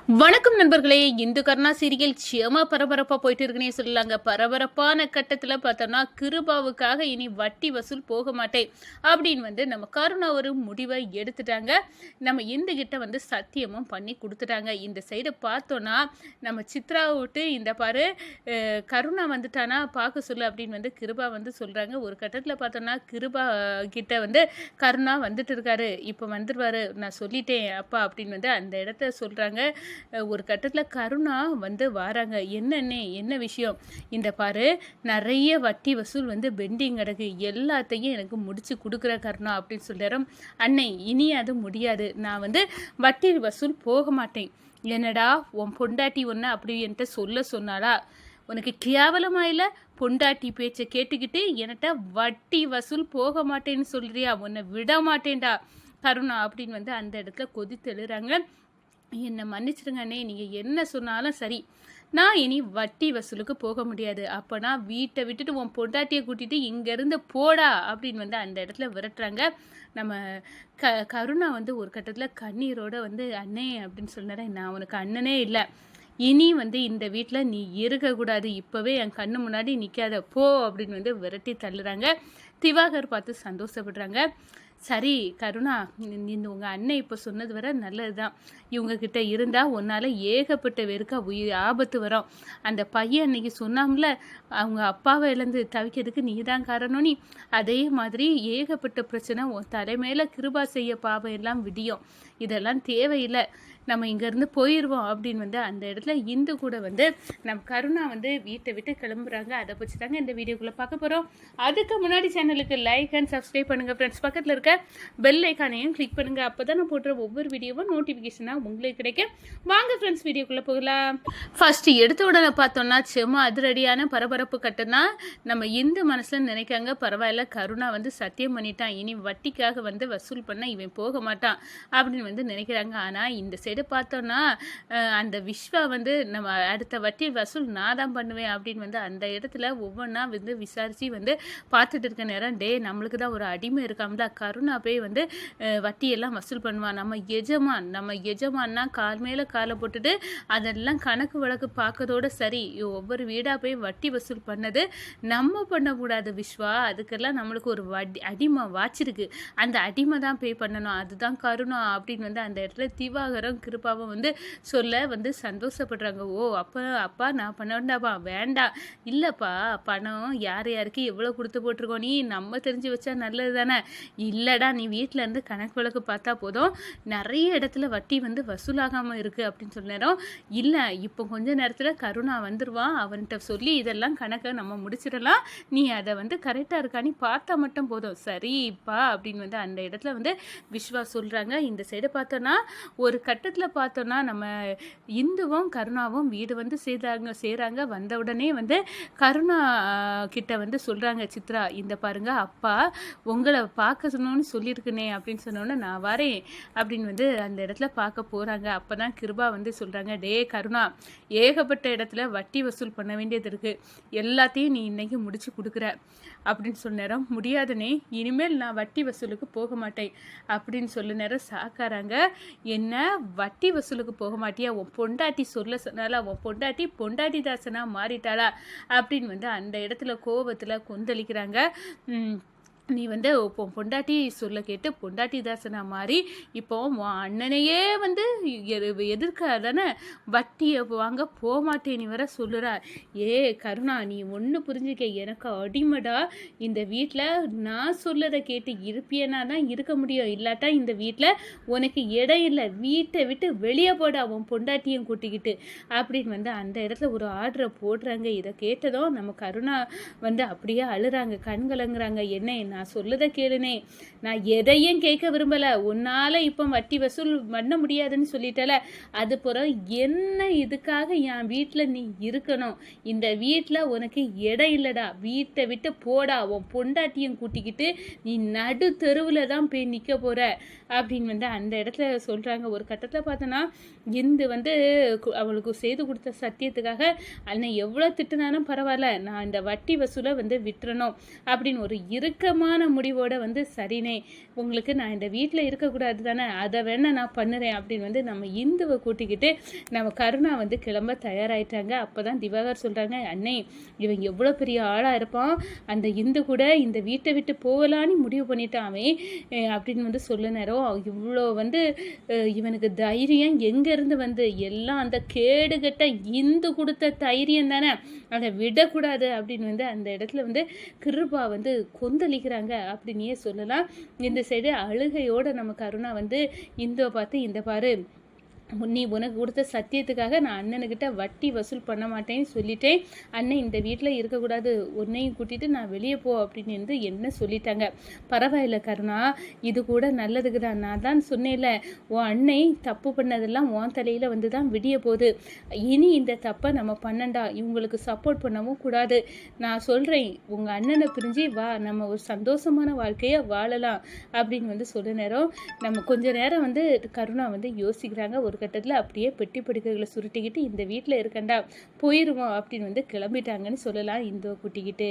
வணக்கம் நண்பர்களே. இந்து கருணா சீரியல் செம பரபரப்பாக போயிட்டு இருக்குன்னே சொல்லலாங்க. பரபரப்பான கட்டத்தில் பார்த்தோம்னா கிருபாவுக்காக இனி வட்டி வசூல் போக மாட்டேன் அப்படின்னு நம்ம கருணா ஒரு முடிவை எடுத்துட்டாங்க. நம்ம இந்து கிட்ட சத்தியமும் பண்ணி கொடுத்துட்டாங்க. இந்த சைடை பார்த்தோன்னா நம்ம சித்ராவை விட்டு இந்த பாரு கருணா வந்துட்டானா பார்க்க சொல்லு அப்படின்னு கிருபா சொல்கிறாங்க. ஒரு கட்டத்தில் பார்த்தோன்னா கிருபா கிட்ட கருணா வந்துட்டு இருக்காரு. இப்போ வந்துடுவார், நான் சொல்லிட்டேன் அப்பா அப்படின்னு அந்த இடத்த சொல்கிறாங்க. ஒரு கட்டத்தில் கருணா வாராங்க. என்னன்னே என்ன விஷயம், இந்த பாரு நிறைய வட்டி வசூல் பெண்டிங் கிடக்கு, எல்லாத்தையும் எனக்கு முடிச்சு கொடுக்குற கருணா அப்படின்னு சொல்லிடுறோம். அன்னை இனி அது முடியாது, நான் வட்டி வசூல் போக மாட்டேன். என்னடா உன் பொண்டாட்டி ஒன்று அப்படி என்கிட்ட சொல்ல சொன்னாடா, உனக்கு கேவலமா இல்லை? பொண்டாட்டி பேச்சை கேட்டுக்கிட்டு என்கிட்ட வட்டி வசூல் போக மாட்டேன்னு சொல்றியா? உன்னை விட மாட்டேன்டா கருணா அப்படின்னு அந்த இடத்துல கொதித்தெழுறாங்க. என்னை மன்னிச்சிடுங்க அண்ணே, நீங்கள் என்ன சொன்னாலும் சரி, நான் இனி வட்டி வசூலுக்கு போக முடியாது. அப்போனா வீட்டை விட்டுட்டு உன் பொண்டாட்டியை கூட்டிகிட்டு இங்கேருந்து போடா அப்படின்னு அந்த இடத்துல விரட்டுறாங்க. நம்ம கருணா ஒரு கட்டத்தில் கண்ணீரோட அண்ணே அப்படின்னு சொன்னாரே, நான் உனக்கு அண்ணனே இல்லை, இனி இந்த வீட்டில் நீ இருக்கக்கூடாது, இப்போவே என் கண்ணு முன்னாடி நிற்காத போ அப்படின்னு விரட்டி தள்ளுறாங்க. திவாகர் பார்த்து சந்தோஷப்படுறாங்க. சரி கருணா, இந்த உங்கள் அண்ணன் இப்போ சொன்னது வர நல்லது தான். இவங்கக்கிட்ட இருந்தால் உன்னால் ஏகப்பட்ட பேருக்கு ஆபத்து வரும். அந்த பையன் அன்னைக்கு சொன்னாம்ல, அவங்க அப்பாவை இழந்து தவிக்கிறதுக்கு நீ தான் காரணம். நீ அதே மாதிரி ஏகப்பட்ட பிரச்சனை உன் தலைமையில் கிருபா செய்ய பாவம் எல்லாம் விடியும். இதெல்லாம் தேவையில்லை, நம்ம இங்கேருந்து போயிடுவோம் அப்படின்னு அந்த இடத்துல இந்து கூட நம்ம கருணா வீட்டை விட்டு கிளம்புறாங்க. அதை பற்றி தாங்க இந்த வீடியோக்குள்ளே பார்க்க போகிறோம். அதுக்கு முன்னாடி சேனலுக்கு லைக் அண்ட் சப்ஸ்கிரைப் பண்ணுங்கள் ஃப்ரெண்ட்ஸ். பக்கத்தில் இருக்க பெல் ஐக்கானையும் கிளிக் பண்ணுங்கள். அப்போ தான் நான் போடுற ஒவ்வொரு வீடியோவும் நோட்டிஃபிகேஷனாக உங்களுக்கு கிடைக்கும். வாங்க ஃப்ரெண்ட்ஸ் வீடியோக்குள்ளே போகலாம். ஃபஸ்ட்டு எடுத்த உடனே பார்த்தோன்னா செம்ம அதிரடியான பரபரப்பு கட்டுனா நம்ம இந்து மனசில் நினைக்காங்க, பரவாயில்ல கருணா சத்தியம் பண்ணிட்டான், இனி வட்டிக்காக வசூல் பண்ண இவன் போக மாட்டான் அப்படின்னு நினைக்கிறாங்க. ஆனால் இந்த சைடு பார்த்தோன்னா அந்த விஸ்வா நம்ம அடுத்த வட்டி வசூல் நான் தான் பண்ணுவேன் அப்படின்னு அந்த இடத்துல ஒவ்வொன்றா விசாரித்து பார்த்துட்டு இருக்க நேரம், டே நம்மளுக்கு தான் ஒரு அடிமை இருக்காமல, கருணா போய் வட்டியெல்லாம் வசூல் பண்ணுவான். நம்ம எஜமான்னா கால் மேலே காலை போட்டுட்டு அதெல்லாம் கணக்கு வழக்கு பார்க்கறதோட சரி, ஒவ்வொரு வீடாக போய் வட்டி வசூல் பண்ணது நம்ம பண்ணக்கூடாது விஸ்வா, அதுக்கெல்லாம் நம்மளுக்கு ஒரு அடிமை வாச்சிருக்கு, அந்த அடிமை தான் பே பண்ணணும், அதுதான் கருணா அப்படின்னு அந்த இடத்துல திவாகரம் கிருபாவும் சொல்ல சந்தோஷப்படுறாங்க. ஓ அப்பா நான் பண்ண வேண்டாப்பா, வேண்டாம் இல்லைப்பா, பணம் யார் யாருக்கு எவ்வளோ கொடுத்து போட்டிருக்கோம், நீ நம்ம தெரிஞ்சு வச்சா நல்லது தானே, இல்லைடா நீ வீட்டில் இருந்து கணக்கு வழக்கு பார்த்தா போதும், நிறைய இடத்துல வட்டி வசூலாகாமல் இருக்குது அப்படின்னு சொன்னோம். இல்லை இப்போ கொஞ்ச நேரத்தில் கருணா வந்துடுவான், அவன்கிட்ட சொல்லி இதெல்லாம் கணக்கை நம்ம முடிச்சிடலாம், நீ அதை கரெக்டாக இருக்கான்னு பார்த்தா மட்டும் போதும், சரிப்பா அப்படின்னு அந்த இடத்துல விஸ்வா சொல்கிறாங்க. இந்த சைடை பார்த்தோன்னா ஒரு கட்டத்தில் பார்த்தோன்னா நம்ம இந்துவும் கருணாவும் வீடு செய்கிறாங்க. வந்த உடனே கருணா கிட்ட சொல்கிறாங்க, சித்ரா இந்த பாருங்க அப்பா உங்களை பார்க்கணும்னு சொல்லியிருக்குனே அப்படின்னு சொன்னோன்னே நான் வரேன் அப்படின்னு அந்த இடத்துல பார்க்க போகிறாங்க. அப்போ தான் கிருபா சொல்கிறாங்க, டே கருணா, ஏகப்பட்ட இடத்துல வட்டி வசூல் பண்ண வேண்டியது இருக்குது, எல்லாத்தையும் நீ இன்னைக்கு முடிச்சு கொடுக்குற அப்படின்னு சொன்ன நேரம், முடியாதுனே, இனிமேல் நான் வட்டி வசூலுக்கு போக மாட்டேன் அப்படின்னு சொல்ல நேரம் சாக்காராங்க. என்ன வட்டி வசூலுக்கு போக மாட்டியா, உன் பொண்டாட்டி சொல்ல சொன்னாலா, உன் பொண்டாட்டி தாசனா மாறிட்டாளா அப்படின்னு அந்த இடத்துல கோபத்தில் கொந்தளிக்கிறாங்க. நீ இப்போ பொண்டாட்டி சொல்ல கேட்டு பொண்டாட்டி தாசனா மாறி இப்போ அண்ணனையே எதிர்க்க தானே வட்டியை வாங்க போகமாட்டேன் நீ வர சொல்லுறா. ஏ கருணா, நீ ஒன்று புரிஞ்சுக்க, எனக்கு அடிமடா இந்த வீட்டில் நான் சொல்லதை கேட்டு இருப்பியனா தான் இருக்க முடியும், இல்லாட்டா இந்த வீட்டில் உனக்கு இடம் இல்லை, வீட்டை விட்டு வெளியே போடா உன் பொண்டாட்டியும் கூட்டிக்கிட்டு அப்படின்னு அந்த இடத்துல ஒரு ஆர்டரை போடுறாங்க. இதை கேட்டதும் நம்ம கருணா அப்படியே அழுறாங்க, கண் கலங்குறாங்க. என்ன நான் சொல்லதை கேளுனே, நான் எதையும் கேட்க விரும்பலை, உன்னால் இப்போ வட்டி வசூல் பண்ண முடியாதுன்னு சொல்லிட்டல, அது பிறகு என்ன இதுக்காக என் வீட்டில் நீ இருக்கணும், இந்த வீட்டில் உனக்கு இடம் இல்லைடா, வீட்டை விட்டு போடா, உன் பொண்டாட்டியும் கூட்டிக்கிட்டு நீ நடு தெருவில் தான் போய் நிற்க போகிற அப்படின்னு அந்த இடத்துல சொல்கிறாங்க. ஒரு கட்டத்தில் பார்த்தோன்னா இந்து அவளுக்கு செய்து கொடுத்த சத்தியத்துக்காக அண்ணன் எவ்வளோ திட்டுனாலும் பரவாயில்ல, நான் இந்த வட்டி வசூலை விட்டுறணும் அப்படின்னு ஒரு இறுக்கமான சந்தோஷமான முடிவோட வந்து சரிண்ணே, உங்களுக்கு நான் இந்த வீட்டில் இருக்கக்கூடாது தானே, அதை வேணா நான் பண்ணுறேன் அப்படின்னு வந்து நம்ம இந்துவை கூட்டிக்கிட்டு நம்ம கருணா வந்து கிளம்ப தயாராகிட்டாங்க. அப்போ தான் திவாகர் சொல்கிறாங்க, அண்ணே இவன் எவ்வளோ பெரிய ஆளாக இருப்பான், அந்த இந்து கூட இந்த வீட்டை விட்டு போகலான்னு முடிவு பண்ணிட்டாமே அப்படின்னு வந்து சொல்ல நேரம் இவ்வளோ வந்து இவனுக்கு தைரியம் எங்கேருந்து வந்து எல்லாம் அந்த கேடுகட்ட இந்து கொடுத்த தைரியம் தானே, அதை விடக்கூடாது அப்படின்னு வந்து அந்த இடத்துல வந்து கிருபா வந்து கொந்தளிக்கிறாங்க அப்படின்னே சொல்லலாம். இந்த சைடு அழுகையோட நம்ம கருணா வந்து இந்துவை பார்த்து, இந்த பாரு நீ உனக்கு கொடுத்த சத்தியத்துக்காக நான் அண்ணனுக்கிட்ட வட்டி வசூல் பண்ண மாட்டேன்னு சொல்லிட்டேன். அண்ணன் இந்த வீட்டில் இருக்கக்கூடாது, உன்னையும் கூட்டிகிட்டு நான் வெளியே போ அப்படின்னு வந்து என்ன சொல்லிட்டாங்க. பரவாயில்ல கருணா, இது கூட நல்லதுக்கு தான். நான் தான் சொன்னேன்ல, உன் அன்னை தப்பு பண்ணதெல்லாம் உன் தலையில் வந்து தான் விடிய போகுது. இனி இந்த தப்பை நம்ம பண்ணண்டா, இவங்களுக்கு சப்போர்ட் பண்ணவும் கூடாது. நான் சொல்கிறேன், உங்கள் அண்ணனை பிரிஞ்சு வா, நம்ம ஒரு சந்தோஷமான வாழ்க்கையை வாழலாம் அப்படின்னு வந்து சொல்ல நேரம் நம்ம கொஞ்ச நேரம் வந்து கருணா வந்து யோசிக்கிறாங்க. ஒரு கட்டத்தில் அப்படியே பெட்டி படுக்கைகளை சுருட்டிக்கிட்டு இந்த வீட்டில் இருக்கண்டா, போயிடுவோம் அப்படின்னு வந்து கிளம்பிட்டாங்கன்னு சொல்லலாம் இந்துவை கூட்டிக்கிட்டு.